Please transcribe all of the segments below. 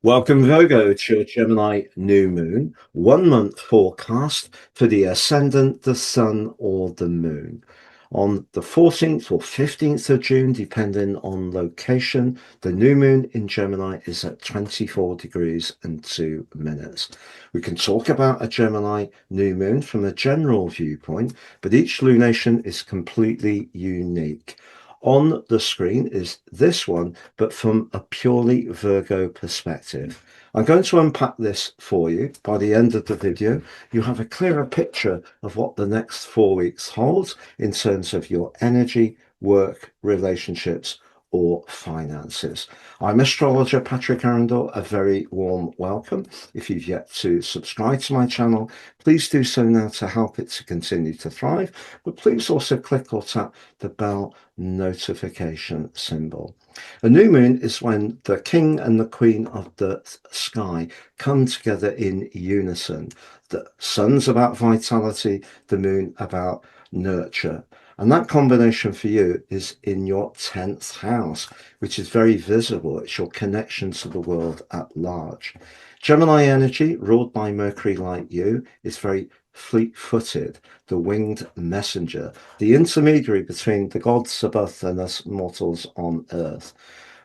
Welcome, Virgo, to your Gemini New Moon 1 month forecast for the ascendant, the Sun, or the Moon. On the 14th or 15th of June, depending on location, the new moon in Gemini is at 24 degrees and 2 minutes. We can talk about a Gemini new moon from a general viewpoint, but each lunation is completely unique. On the screen is this one, but from a purely Virgo perspective. I'm going to unpack this for you. By the end of the video, you have a clearer picture of what the next 4 weeks holds in terms of your energy, work, relationships, or finances. I'm astrologer Patrick Arundell. A very warm welcome. If you've yet to subscribe to my channel, please do so now to help it to continue to thrive, but please also click or tap the bell notification symbol. A new moon is when the king and the queen of the sky come together in unison. The sun's about vitality, the moon about nurture. And that combination for you is in your 10th house, which is very visible. It's your connection to the world at large. Gemini energy, ruled by Mercury like you, is very fleet-footed, the winged messenger, the intermediary between the gods above and us mortals on earth.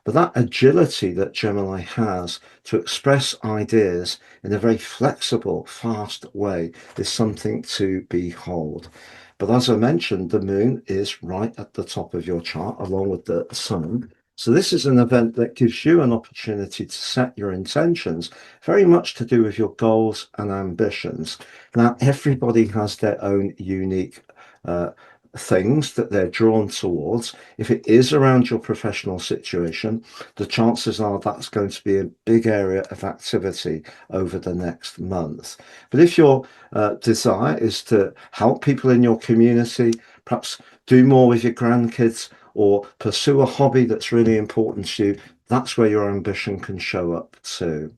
But that agility that Gemini has to express ideas in a very flexible, fast way is something to behold. But as I mentioned, the moon is right at the top of your chart, along with the sun. So this is an event that gives you an opportunity to set your intentions, very much to do with your goals and ambitions. Now, everybody has their own unique things that they're drawn towards. If it is around your professional situation, the chances are that's going to be a big area of activity over the next month. But if your desire is to help people in your community, perhaps do more with your grandkids, or pursue a hobby that's really important to you, that's where your ambition can show up too.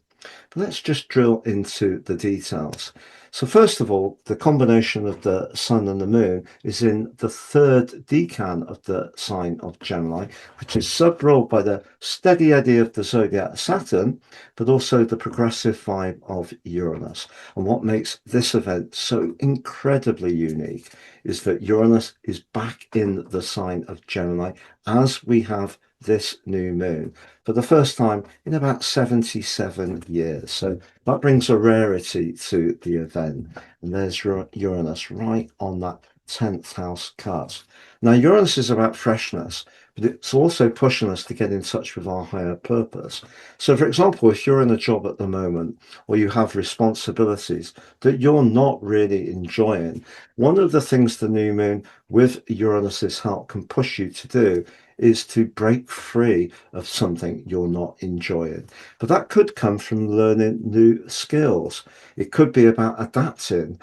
But let's just drill into the details. So first of all, the combination of the sun and the moon is in the third decan of the sign of Gemini, which is sub-ruled by the steady eddy of the Zodiac Saturn, but also the progressive vibe of Uranus. And what makes this event so incredibly unique is that Uranus is back in the sign of Gemini as we have this new moon for the first time in about 77 years. So that brings a rarity to the event. And there's Uranus right on that 10th house cusp. Now, Uranus is about freshness, but it's also pushing us to get in touch with our higher purpose. So, for example, if you're in a job at the moment or you have responsibilities that you're not really enjoying, one of the things the new moon with Uranus's help can push you to do is to break free of something you're not enjoying. But that could come from learning new skills. It could be about adapting,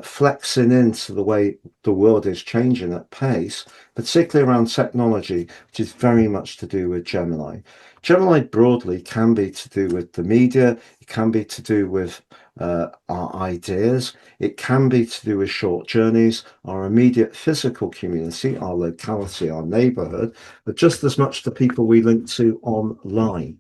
flexing into the way the world is changing at pace, particularly around technology, which is very much to do with Gemini. Gemini broadly can be to do with the media, it can be to do with our ideas, it can be to do with short journeys, our immediate physical community, our locality, our neighborhood, but just as much the people we link to online.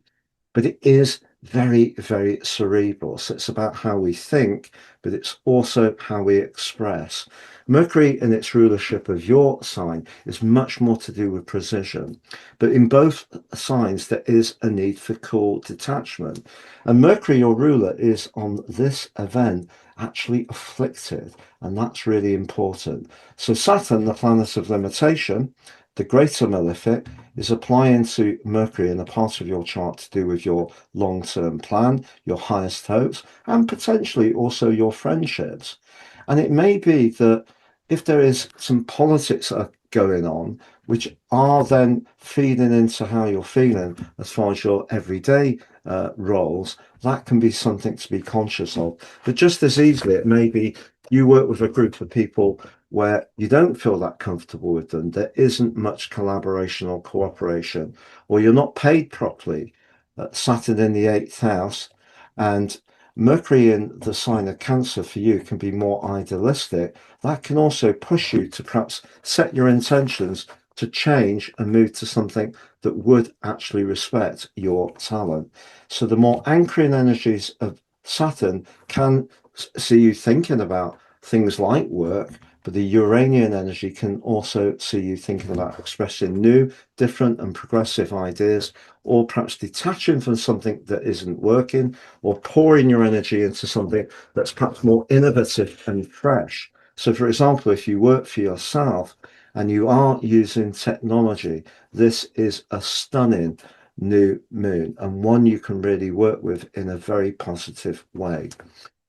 But it is very, very cerebral. So it's about how we think, but it's also how we express. Mercury in its rulership of your sign is much more to do with precision. But in both signs, there is a need for cool detachment. And Mercury, your ruler, is on this event actually afflicted. And that's really important. So Saturn, the planet of limitation, the greater malefic, is applying to Mercury in a part of your chart to do with your long-term plan, your highest hopes, and potentially also your friendships. And it may be that if there is some politics that are going on, which are then feeding into how you're feeling as far as your everyday roles, that can be something to be conscious of. But just as easily, it may be you work with a group of people where you don't feel that comfortable with them, there isn't much collaboration or cooperation, or you're not paid properly. Saturn in the 8th house and Mercury in the sign of Cancer for you can be more idealistic. That can also push you to perhaps set your intentions to change and move to something that would actually respect your talent. So the more anchoring energies of Saturn can see you thinking about things like work, but the Uranian energy can also see you thinking about expressing new, different, and progressive ideas, or perhaps detaching from something that isn't working, or pouring your energy into something that's perhaps more innovative and fresh. So, for example, if you work for yourself and you are using technology, this is a stunning new moon and one you can really work with in a very positive way.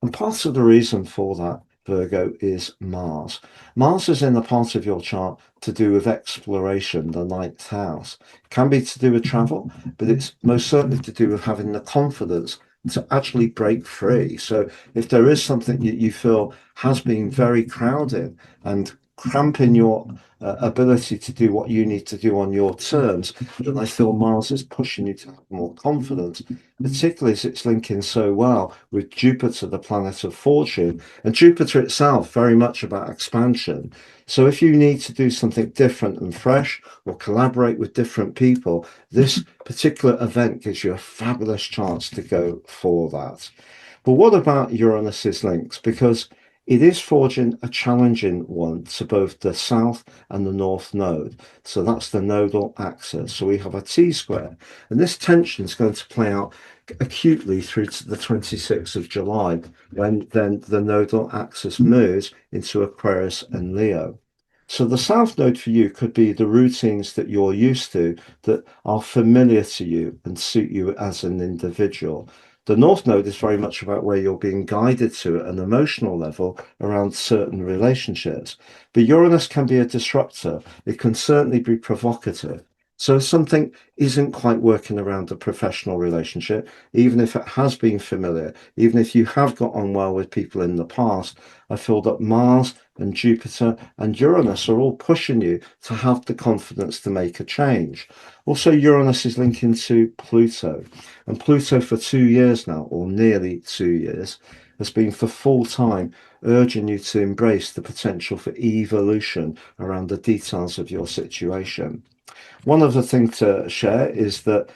And part of the reason for that, Virgo, is Mars. Mars is in the part of your chart to do with exploration, the ninth house. It can be to do with travel, but it's most certainly to do with having the confidence to actually break free. So if there is something you feel has been very crowded and cramping your ability to do what you need to do on your terms, then I feel Mars is pushing you to have more confidence, particularly as it's linking so well with Jupiter, the planet of fortune, and Jupiter itself very much about expansion. So if you need to do something different and fresh or collaborate with different people, this particular event gives you a fabulous chance to go for that. But what about Uranus's links? Because it is forging a challenging one to both the south and the north node. So that's the nodal axis. So we have a T-square, and this tension is going to play out acutely through to the 26th of July, when then the nodal axis moves into Aquarius and Leo. So the south node for you could be the routines that you're used to that are familiar to you and suit you as an individual. The north node is very much about where you're being guided to at an emotional level around certain relationships. But Uranus can be a disruptor. It can certainly be provocative. So if something isn't quite working around a professional relationship, even if it has been familiar, even if you have got on well with people in the past, I feel that Mars and Jupiter and Uranus are all pushing you to have the confidence to make a change. Also, Uranus is linking to Pluto, and Pluto for 2 years now, or nearly 2 years, has been for full time urging you to embrace the potential for evolution around the details of your situation. One other thing to share is that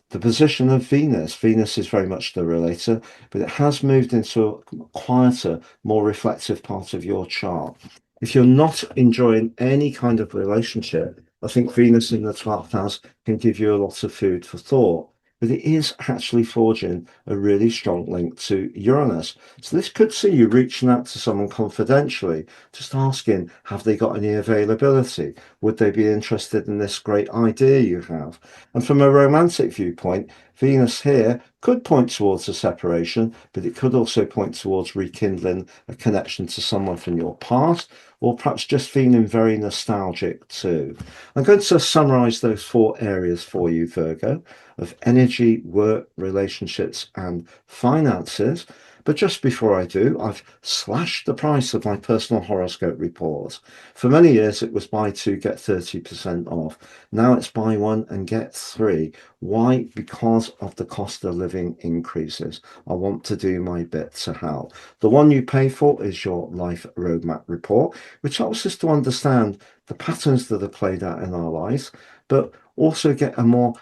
the position of Venus. Venus is very much the relator, but it has moved into a quieter, more reflective part of your chart. If you're not enjoying any kind of relationship, I think Venus in the 12th house can give you a lot of food for thought. But it is actually forging a really strong link to Uranus. So this could see you reaching out to someone confidentially, just asking, have they got any availability? Would they be interested in this great idea you have? And from a romantic viewpoint, Venus here could point towards a separation, but it could also point towards rekindling a connection to someone from your past, or perhaps just feeling very nostalgic too. I'm going to summarize those four areas for you, Virgo, of energy, work, relationships, and finances. But just before I do, I've slashed the price of my personal horoscope report. For many years, it was buy two, get 30% off. Now it's buy one and get three. Why? Because of the cost of living increases. I want to do my bit to help. The one you pay for is your life roadmap report, which helps us to understand the patterns that are played out in our lives, but also get a more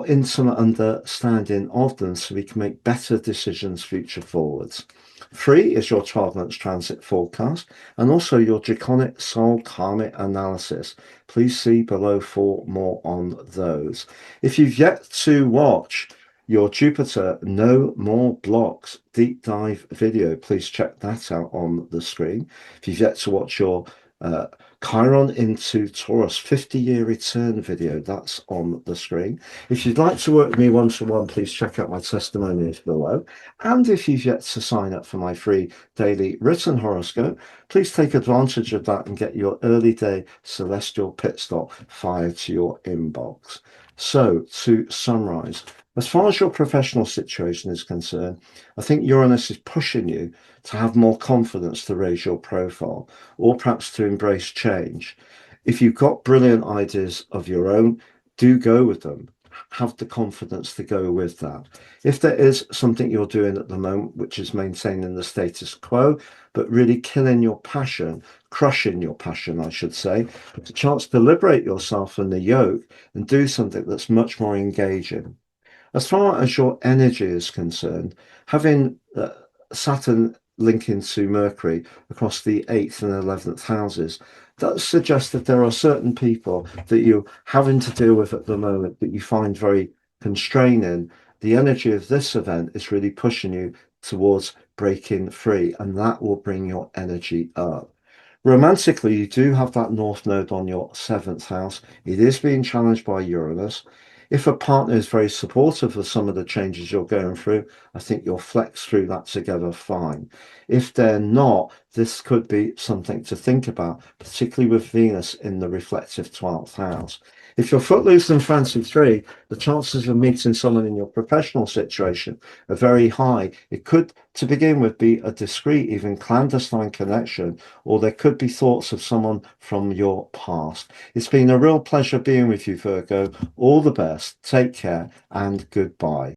intimate understanding of them so we can make better decisions future forwards. Free is your 12 months transit forecast and also your draconic soul karmic analysis. Please see below for more on those. If you've yet to watch your Jupiter No More Blocks deep dive video, please check that out on the screen. If you've yet to watch your uh, Chiron into Taurus 50-year return video, that's on the screen. If you'd like to work with me one-to-one, please check out my testimonials below. And if you've yet to sign up for my free daily written horoscope, please take advantage of that and get your early day celestial pit stop fired to your inbox. So, to summarize, as far as your professional situation is concerned, I think Uranus is pushing you to have more confidence to raise your profile, or perhaps to embrace change. If you've got brilliant ideas of your own, do go with them. have the confidence to go with that. If there is something you're doing at the moment, which is maintaining the status quo, but really killing your passion, crushing your passion, I should say, the chance to liberate yourself from the yoke and do something that's much more engaging. As far as your energy is concerned, having Saturn linking to Mercury across the 8th and 11th houses does suggest that there are certain people that you're having to deal with at the moment that you find very constraining. The energy of this event is really pushing you towards breaking free, and that will bring your energy up. Romantically, you do have that North Node on your 7th house. It is being challenged by Uranus. If a partner is very supportive of some of the changes you're going through, I think you'll flex through that together fine. If they're not, this could be something to think about, particularly with Venus in the reflective 12th house. If you're footloose and fancy free, the chances of meeting someone in your professional situation are very high. It could, to begin with, be a discreet, even clandestine connection, or there could be thoughts of someone from your past. It's been a real pleasure being with you, Virgo. All the best. Take care and goodbye.